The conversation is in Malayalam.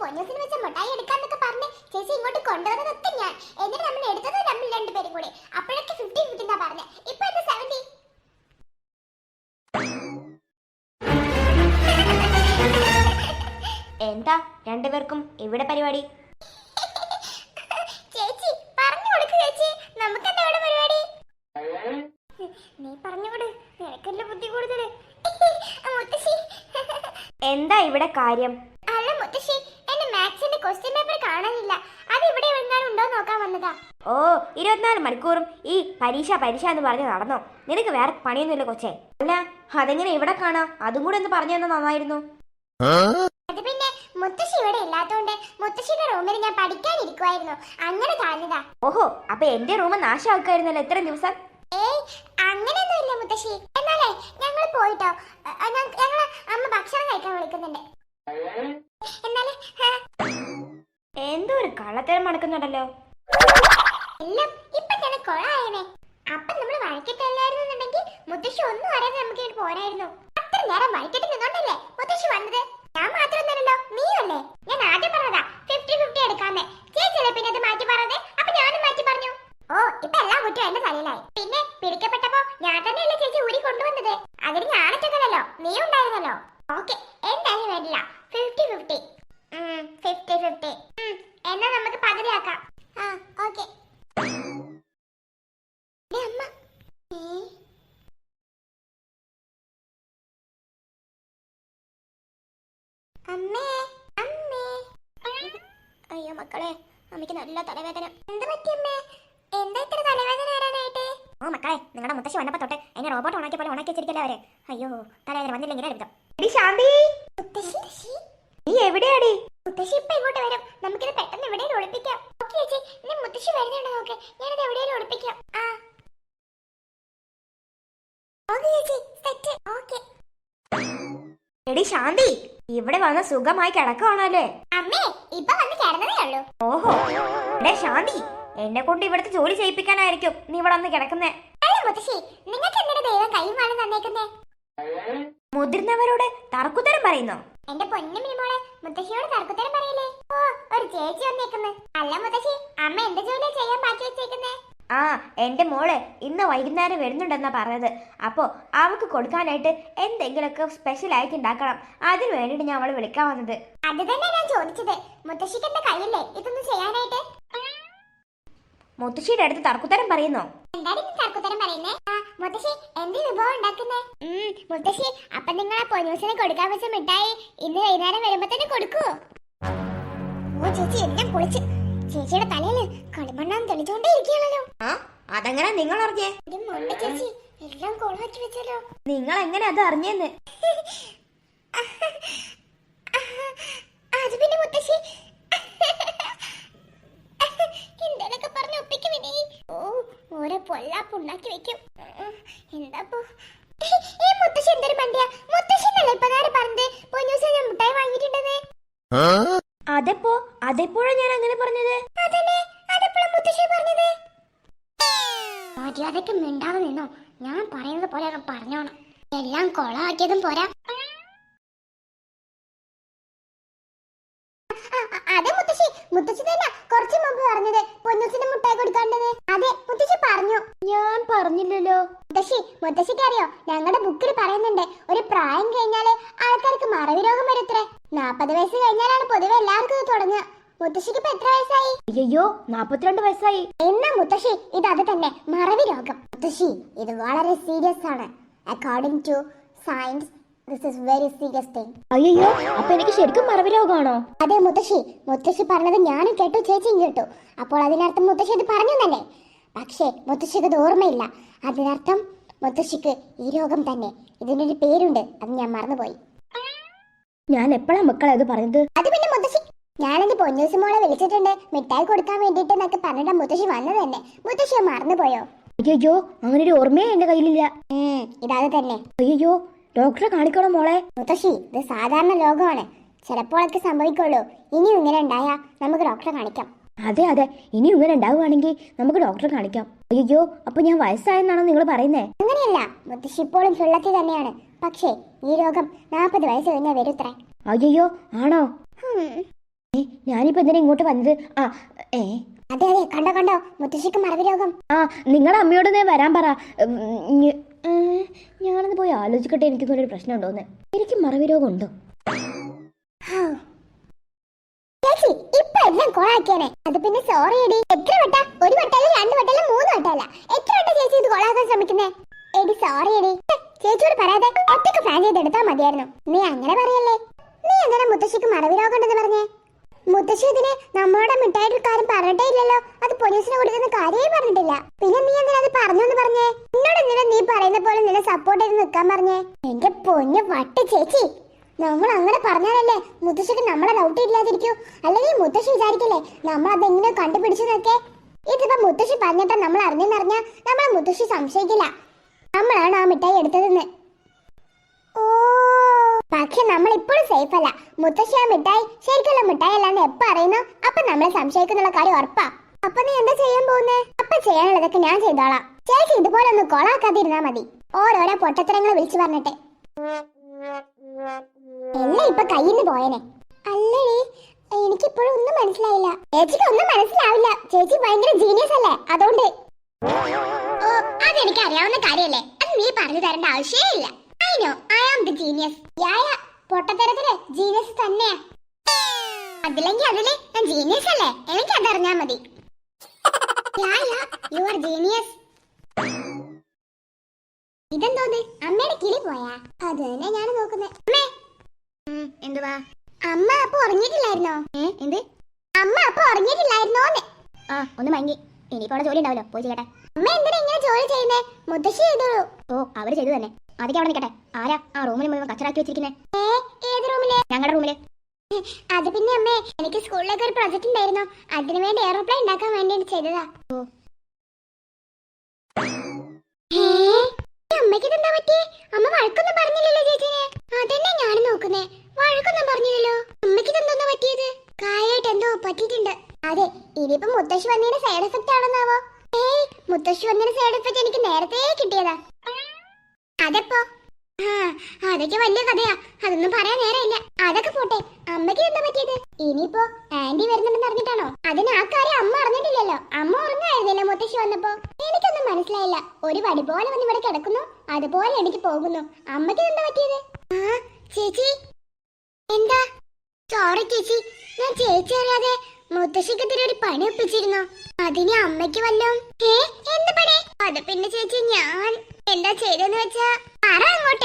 പൊന്നൂസിന് വെച്ച മിഠായി എടുക്കാന്നൊക്കെ പറഞ്ഞ് ചേച്ചി ഇങ്ങോട്ട് കൊണ്ടുവന്നതൊക്കെ ഞാൻ. എന്നിട്ട് നമ്മൾ എടുത്തത് നമ്മൾ രണ്ടുപേരും കൂടെ. അപ്പോഴൊക്കെ 50-50 എന്നാ പറഞ്ഞേ. ഇപ്പൊ എന്താ 70? എന്താ രണ്ടുപേർക്കും ഇവിടെ പരിപാടി? ചേച്ചി പറഞ്ഞു കൊടുക്ക് ചേച്ചി, നമുക്ക് എന്താ ഇവിടെ പരിപാടി? നീ പറഞ്ഞു കൊടു, നിനക്കല്ല ബുദ്ധി കൂടുതല്. മുത്തശ്ശി എന്താ ഇവിടെ കാര്യം? അല്ല മുത്തശ്ശി, എന്റെ മാത്സിന്റെ ക്വസ്റ്റ്യൻ പേപ്പർ കാണാനില്ല. അത് ഇവിടെ എവിടെയെങ്കിലും ഉണ്ടോ നോക്കാൻ വന്നതാ. ഓ 24 മണിക്കൂറും ഈ പരീക്ഷ എന്ന് പറഞ്ഞ് നടന്നോ? നിനക്ക് വേറെ പണിയൊന്നുമില്ല കൊച്ചേ. അല്ല അതെങ്ങനെ ഇവിടെ കാണാം? അതും കൂടെ ഒന്ന് പറഞ്ഞു തന്നാ നന്നായിരുന്നു. അത് പിന്നെ മുത്തശ്ശി ഇവിടെ ഇല്ലാത്തോണ്ട് മുത്തശ്ശിയുടെ റൂമിൽ ഞാൻ പഠിക്കാനിരിക്കുവായിരുന്നു, അങ്ങനെ കാണുന്നതാ. ഓഹോ, അപ്പൊ എന്റെ റൂം നാശമാക്കായിരുന്നല്ലോ ഇത്രയും ദിവസം. ഏയ് അങ്ങനെയൊന്നും ഇല്ല മുത്തശ്ശി. എന്നാലേ ഞങ്ങൾ പോയിട്ടോ, ഞങ്ങള് അമ്മ ഭക്ഷണം കഴിക്കാൻ വിളിക്കുന്നുണ്ട്. എന്നാലേ എന്തോ ഒരു കള്ളത്തരം മണക്കുന്നുണ്ടല്ലോ. എല്ലാം ഇപ്പൊ തന്നെ കൊളായനെ. അപ്പൊ നമ്മള് വഴക്കിട്ടല്ലായിരുന്നുണ്ടെങ്കിൽ മുത്തശ്ശി ഒന്നും അറിയാതെ നമുക്ക് ഇങ്ങോട്ട് പോരായിരുന്നു. അത്ര നേരം വഴക്കിട്ട് നിന്നോണ്ടല്ലേ മുത്തശ്ശി വന്നത്. ഞാൻ മാത്രമൊന്നുമല്ലല്ലോ, നീയല്ലേ. ഞാൻ ആദ്യം പറഞ്ഞതാ 50-50 എടുക്കാന്ന്. ചേച്ചിയല്ലേ പിന്നെ അത് മാറ്റി പറഞ്ഞത്, അപ്പൊ ഞാനും മാറ്റി പറഞ്ഞു. ഓ ഇപ്പൊ എല്ലാ കുറ്റവും എന്റെ തലയിലായി. പിന്നെ പിടിക്കപ്പെട്ടപ്പോ ഞാൻ തന്നെയല്ലേ ചേച്ചി ഊരി കൊണ്ടുവന്നത്. അതിന് ഞാനൊറ്റക്കല്ലോ, നീ ഉണ്ടായിരുന്നല്ലോ. ഓക്കെ, എന്തായാലും വേണ്ടില്ല 50-50. 50-50 എന്നാ നമുക്ക് പകുതിയാക്കാം. ആ ഓക്കെ. അമ്മ അമ്മേ അമ്മേ. അയ്യോ മക്കളെ, അമ്മയ്ക്ക് നല്ല തലവേദന. എന്ത് പറ്റിയമ്മേ? എന്താ ഇത്ര തലവേദന വരാനായിട്ട്? ഓ മക്കളെ, നിങ്ങളുടെ മുത്തശ്ശി വന്നപ്പോ തൊട്ട് എന്നെ റോബോട്ട് ഓണാക്കിയ പോലെ ഓണാക്കി വെച്ചിരിക്കല്ലേ അവര്. അയ്യോ തലവേദന വന്നില്ലെങ്കിൽ എടുത്തോ. എടി ശാന്തി, മുത്തശ്ശി നീ എവിടെയാടി? മുത്തശ്ശി ഇപ്പൊ ഇങ്ങോട്ട് വരും. നമുക്കിത് പെട്ടെന്ന് എവിടെയും ഒളിപ്പിക്കാം. ഓക്കെ ചേച്ചി, ഇനി മുത്തശ്ശി വരുന്നുണ്ടോ നോക്ക്. ഞാനിത് എവിടെയും ഒളിപ്പിക്കാം. ആ ഓക്കെ ചേച്ചി, സെറ്റ്. ഓക്കെ. എടി ശാന്തി, ഇവിടെ വന്ന് സുഖമായി കിടക്കുവാണല്ലേ? അമ്മേ ഇപ്പൊ വന്ന് കിടന്നതേ ഉള്ളൂ. ഓഹോ, എടേ ശാന്തി, എന്നെ കൊണ്ട് ഇവിടുത്തെ ജോലി ചെയ്യിപ്പിക്കാനായിരിക്കും നീ ഇവിടെ വന്ന് കിടക്കുന്നേ. അല്ല മുത്തശ്ശി, നിങ്ങൾക്ക് എന്തിനാ ദൈവം കൈയും വാളും തന്നേക്കുന്നേ? മുതിർന്നവരോട് തർക്കുത്തരം പറയുന്നോ? എന്റെ പൊന്നു മിനിമോളെ, മുത്തശ്ശിയോട് തർക്കുത്തരം പറയില്ലേ? ഓ ഒരു ചേച്ചി വന്നേക്കുന്നേ. അല്ല മുത്തശ്ശി, അമ്മ എന്ത് ജോലിയാ ചെയ്യാൻ ബാക്കി വെച്ചേക്കുന്നേ? ആ എന്റെ മോള് ഇന്ന് വൈകുന്നേരം വരുന്നുണ്ടെന്നാ പറഞ്ഞത്. അപ്പോ അവൾക്ക് കൊടുക്കാനായിട്ട് എന്തെങ്കിലുമൊക്കെ സ്പെഷ്യൽ ആയിട്ട് ഉണ്ടാക്കണം. അതിന് വേണ്ടിട്ട് ഞാൻ അവളെ വിളിക്കാൻ വന്നത്. അത് തന്നെ ഞാൻ ചോദിച്ചത്. മുത്തശ്ശിക്ക് എന്താ കയ്യില്ലേ ഇതൊന്നും ചെയ്യാനായിട്ട്? മുത്തശ്ശിയുടെ അടുത്ത് തർക്കുത്തരം പറയുന്നോ? എന്താണ് നീ തർക്കുത്തരം പറയുന്നേ? മുത്തശ്ശി എന്ത് വിഭവം ഉണ്ടാക്കുന്നേ? മുത്തശ്ശി അപ്പൊ നിങ്ങൾ ആ പൊന്നൂസിന് കൊടുക്കാൻ വെച്ച മിഠായി ഇന്ന് വൈകുന്നേരം വരുമ്പോ തന്നെ കൊടുക്കുവോ? ഓ ചേച്ചി എല്ലാം പൊളിച്ച്. ചേച്ചിയുടെ തലയില് കളിമണ്ണാൻ തെളിച്ചോണ്ടേ ഇരിക്കുകയാണല്ലോ. ആ അതെങ്ങനെ നിങ്ങൾ അറിഞ്ഞേ? ചേച്ചി എല്ലാം കോളാക്കി വെച്ചല്ലോ. നിങ്ങൾ എങ്ങനെ അത് അറിഞ്ഞെന്ന്? അത് പിന്നെ മുത്തശ്ശി എന്തൊക്കെ പറഞ്ഞു ഒപ്പിക്കും. ഇനി ഓ ഓരോ പൊല്ലാപ്പുണ്ടാക്കി വെക്കും. എന്താപ്പോ ഈ മുത്തശ്ശി എന്തൊരു മണ്ടിയാ. മുത്തശ്ശി എന്നല്ലേ ഇപ്പൊ നേരെ പറഞ്ഞത് പൊന്നൂസിന് ഞാൻ മുട്ടായി വാങ്ങിയിട്ടുണ്ടെന്ന്? അതെപ്പോഴാണ് ഞാൻ അങ്ങനെ പറഞ്ഞത്? അതന്നെ, അതെപ്പോഴാ മുത്തശ്ശി പറഞ്ഞത്? മര്യാദക്ക് മിണ്ടാതെ നിന്നോ. ഞാൻ പറയുന്നത് പോലെ പറഞ്ഞോണം. എല്ലാം കൊളാക്കിയതും പോരാ. അതെ മുത്തശ്ശി, മുത്തശ്ശി തന്നെ കുറച്ചു മുമ്പ് പറഞ്ഞത് പൊന്നൂസിന് മുട്ടായി കൊടുക്കാണ്ടത്. അതെ മുത്തശ്ശി പറഞ്ഞു. ഞാൻ പറഞ്ഞില്ലല്ലോ. മുത്തശ്ശിക്ക് അറിയോ, ഞങ്ങളുടെ ബുക്കിൽ പറയുന്നുണ്ട് ഒരു പ്രായം കഴിഞ്ഞാല് ആൾക്കാർക്ക് മറവി രോഗം വരത്രേ. 40 വയസ്സ് കഴിഞ്ഞാലാണ് പൊതുവെ എല്ലാവർക്കും ഇത് തുടങ്ങുക. മുത്തശ്ശിക്ക് ഇപ്പൊ എത്ര വയസ്സായി? അയ്യോ 42 വയസ്സായി. എന്നാ മുത്തശ്ശി ഇത് അത് തന്നെ, മറവി രോഗം. മുത്തശ്ശി ഇത് വളരെ സീരിയസ് ആണ്. According two science this is very serious thing. അയ്യോ, അപ്പൊ എനിക്ക് ശരിക്കും മറവി രോഗമാണോ? അതെ മുത്തശ്ശി പറഞ്ഞത് ഞാനും കേട്ടു, ചേച്ചിയും കേട്ടു. അപ്പോൾ അതിനർത്ഥം മുത്തശ്ശി ഇത് പറഞ്ഞു തന്നെ. പക്ഷേ മുത്തശ്ശിക്ക് ഇത് ഓർമ്മയില്ല. അതിനർത്ഥം മുത്തശ്ശിക്ക് ഈ രോഗം തന്നെ. ഇതിനൊരു പേരുണ്ട്, അത് ഞാൻ മറന്നുപോയി. ഞാൻ എപ്പോഴാ മക്കളെ അത് പറഞ്ഞത്? അത് പിന്നെ മുത്തശ്ശി, ഞാനെന്റെ പൊന്നൂസി മോളെ വിളിച്ചിട്ടുണ്ട് മിഠായി കൊടുക്കാൻ വേണ്ടിട്ട് എന്നൊക്കെ പറഞ്ഞിട്ട് മുത്തശ്ശി വന്നത് തന്നെ. മുത്തശ്ശി മറന്നുപോയോ? അയ്യോ, അങ്ങനെ ഒരു ഓർമ്മയെ എന്റെ കയ്യിലില്ല. ഇതാത് തന്നെ. അയ്യോ, ഡോക്ടറെ കാണിക്കണം മോളെ. മുത്തശ്ശി ഇത് സാധാരണ രോഗമാണ്, ചിലപ്പോഴൊക്കെ സംഭവിക്കുള്ളൂ. ഇനിയും ഇങ്ങനെ ഉണ്ടായാ നമുക്ക് ഡോക്ടറെ കാണിക്കാം. അതെ, ഇനി ഇങ്ങനെ ഉണ്ടാവുകയാണെങ്കിൽ നമുക്ക് ഡോക്ടറെ കാണിക്കാം. അയ്യോ, അപ്പൊ ഞാൻ വയസ്സായെന്നാണോ നിങ്ങൾ പറയുന്നേ? അങ്ങനെയല്ല, മുത്തശ്ശി ഇപ്പോഴും ചുള്ളത്തി തന്നെയാണ്. പക്ഷേ ഈ രോഗം 40 വയസ്സ് കഴിഞ്ഞാൽ വരുത്രേ. അയ്യോ, ആണോ? ഞാനിപ്പോ എന്തിനാ ഇങ്ങോട്ട് വന്നത്? അതെ അതെ, കണ്ടോ കണ്ടോ, മുത്തശ്ശിക്ക് മറവി രോഗം. നിങ്ങളുടെ അമ്മയോട് വരാൻ പറ. ഞാനൊന്ന് പോയി ആലോചിക്കട്ടെ, എനിക്കൊരു പ്രശ്നം ഉണ്ടോന്ന്. എനിക്ക് മറവി രോഗം ഉണ്ടോ? ചേച്ചി ഇപ്പൊ എല്ലാം കൊളാക്കിയാനെ. അത് പിന്നെ സോറി എടി. എത്ര വട്ട? ഒരു വട്ടല്ല, രണ്ട് വട്ടല്ല, മൂന്ന് വട്ടല്ല. എത്ര വട്ട ചേച്ചി ഇത് കൊളാക്കാൻ ശ്രമിക്കുന്നേ? എടി സോറി എടി. ചേച്ചിയോട് പറയാതെ ഒറ്റക്ക് പ്ലാൻ ചെയ്തെടുത്താ മതിയായിരുന്നു. നീ അങ്ങനെ പറയല്ലേ. നീ എന്തിനാ മുത്തശ്ശിക്ക് മറവി രോഗം ഉണ്ടെന്ന് പറഞ്ഞേ? മുത്തശ്ശി ഇതിന് നമ്മളോട് മിഠായിയുടെ കാര്യം പറഞ്ഞിട്ടേ ഇല്ലല്ലോ. അത് പോലീസിന് കൊടുക്കുന്ന കാര്യമേ പറഞ്ഞിട്ടില്ല. പിന്നെ നീ എന്തിനാ അത് പറഞ്ഞോന്ന് പറഞ്ഞേ? എന്നോട് എന്തിനാ നീ പറയുന്ന പോലെ നിന്നെ സപ്പോർട്ട് ചെയ്ത് നിൽക്കാൻ പറഞ്ഞേ? എന്റെ പൊന്നു വട്ട് ചേച്ചി, നമ്മൾ അങ്ങനെ പറഞ്ഞാലല്ലേ മുത്തശ്ശിക്ക് നമ്മളെ ഡൗട്ട് ഇല്ലാതിരിക്കൂ. അല്ലെങ്കിൽ മുത്തശ്ശി വിചാരിക്കല്ലേ നമ്മൾ അതെങ്ങനെ കണ്ടുപിടിച്ചെന്നൊക്കെ. ഇതിപ്പോ മുത്തശ്ശി പറഞ്ഞിട്ട് നമ്മൾ അറിഞ്ഞെന്നറിഞ്ഞാ നമ്മളെ മുത്തശ്ശി സംശയിക്കില്ല നമ്മളാണ് ആ മിഠായി എടുത്തതെന്ന്. ഓ, പക്ഷെ നമ്മൾ ഇപ്പോഴും സേഫ് അല്ല. മുത്തശ്ശി ആ മിഠായി ശരിക്കുള്ള മിഠായി അല്ലാന്ന് എപ്പോ അറിയുന്നോ അപ്പൊ നമ്മളെ സംശയിക്കുന്നുള്ള കാര്യം ഉറപ്പാ. അപ്പൊ നീ എന്താ ചെയ്യാൻ പോകുന്നേ? അപ്പൊ ചെയ്യാനുള്ളതൊക്കെ ഞാൻ ചെയ്തോളാം. ചേച്ചി ഇതുപോലെ ഒന്ന് കൊളാക്കാതിരുന്നാ മതി, ഓരോരോ പൊട്ടത്തരങ്ങൾ വിളിച്ചു പറഞ്ഞിട്ട്. എല്ലാം ഇപ്പൊ കയ്യിന്ന് പോയനെ. അല്ലടി, എനിക്കിപ്പോഴും ഒന്നും മനസ്സിലായില്ല. ചേച്ചിക്ക് ഒന്നും മനസ്സിലാവില്ല. ചേച്ചി ഭയങ്കര ജീനിയസ് അല്ലേ, അതുകൊണ്ട്. ഓ, അതെനിക്ക് അറിയാവുന്ന കാര്യല്ലേ, അത് നീ പറഞ്ഞു തരേണ്ട ആവശ്യമേ ഇല്ല. I know, I am the genius. യായ, പൊട്ടത്തരത്തില് ജീനിയസ് തന്നെയാ. അതിലെങ്കിൽ അതില് ഞാൻ ജീനിയസ് അല്ലേ, എനിക്ക് അതറിഞ്ഞാ മതി. യായ, യു ആർ ജീനിയസ്. ഇതെന്തോന്ന്, അമ്മയുടെ കിളി പോയാ? അത് തന്നെ ഞാൻ നോക്കുന്നേ. അമ്മേ, എന്തുവാ? അമ്മ അപ്പൊ ഉറങ്ങിയിട്ടില്ലായിരുന്നോ? എന്ത്? അമ്മ അപ്പൊ ഉറങ്ങിയിട്ടില്ലായിരുന്നോന്ന്? ഒന്ന് മയങ്ങി. ഇനിയിപ്പോ അവിടെ ജോലി ഉണ്ടാവല്ലോ, പോയി ചെയ്യട്ടെ. അമ്മ എന്തിനാ ഇങ്ങനെ ജോലി ചെയ്യുന്നേ? മുത്തശ്ശി ചെയ്തോളൂ. ഓ, അവര് ചെയ്തു തന്നെ. അതൊക്കെ അവിടെ നിൽക്കട്ടെ. ആരാ ആ റൂമിൽ മുഴുവൻ കച്ചറാക്കി വെച്ചിരിക്കുന്നേ? ഏത് റൂമില്? ഞങ്ങളുടെ റൂമില്. അത് പിന്നെ അമ്മേ, എനിക്ക് സ്കൂളിലേക്ക് ഒരു പ്രൊജക്ട് ഉണ്ടായിരുന്നു. അതിനു വേണ്ടി എയർപ്ലെയിൻ ഉണ്ടാക്കാൻ വേണ്ടി ചെയ്തതാ. അമ്മയ്ക്ക് ഇതെന്താ പറ്റിയേ? അമ്മ വഴക്കൊന്നും പറഞ്ഞില്ലല്ലോ ചേച്ചിനെ. അതന്നെ ഞാൻ നോക്കുന്നേ, വഴക്കൊന്നും പറഞ്ഞില്ലല്ലോ. അമ്മയ്ക്ക് ഇതെന്തോന്നാ പറ്റിയത്? കായായിട്ട് എന്തോ പറ്റിയിട്ടുണ്ട്. അതെ, ഇനിയിപ്പോ മുത്തശ്ശി വന്നതിന്റെ സൈഡ് എഫക്റ്റ് ആണെന്നാവോ? മുത്തശ്ശി വന്നതിന്റെ സൈഡ് എഫക്റ്റ് എനിക്ക് നേരത്തെ കിട്ടിയതാ. അതെപ്പോ? അതൊക്കെ വലിയ കഥയാ, അതൊന്നും പറയാൻ നേരമില്ല. അതൊക്കെ പോട്ടെ, അമ്മയ്ക്ക് എന്താ പറ്റിയത്? ഇനിയിപ്പോ ആന്റി വരുന്നുണ്ടെന്ന് അറിഞ്ഞിട്ടാണോ? അതിന് ആ കാര്യം അമ്മ അറിഞ്ഞിട്ടില്ലല്ലോ. അമ്മ ഉറങ്ങായിരുന്നില്ല മുത്തശ്ശി വന്നപ്പോ. എനിക്കൊന്നും മനസ്സിലായില്ല. ഒരു വടി പോലെ വന്ന് ഇവിടെ കിടക്കുന്നു, അതുപോലെ എനിക്ക് പോകുന്നു. അമ്മയ്ക്ക് എന്താ പറ്റിയത്? ചേച്ചി എന്താ? സോറി ചേച്ചി, ഞാൻ ചേച്ചി അറിയാതെ മുത്തശ്ശിക്ക് ഇത്തിരി ഒരു പണി ഒപ്പിച്ചിരുന്നു. അതിന് അമ്മയ്ക്ക് വല്ലോം? എന്ത് പണി? അത് പിന്നെ ചേച്ചി, ഞാൻ എന്താ ചെയ്തെന്ന് വെച്ചാ പറ അങ്ങോട്ട്.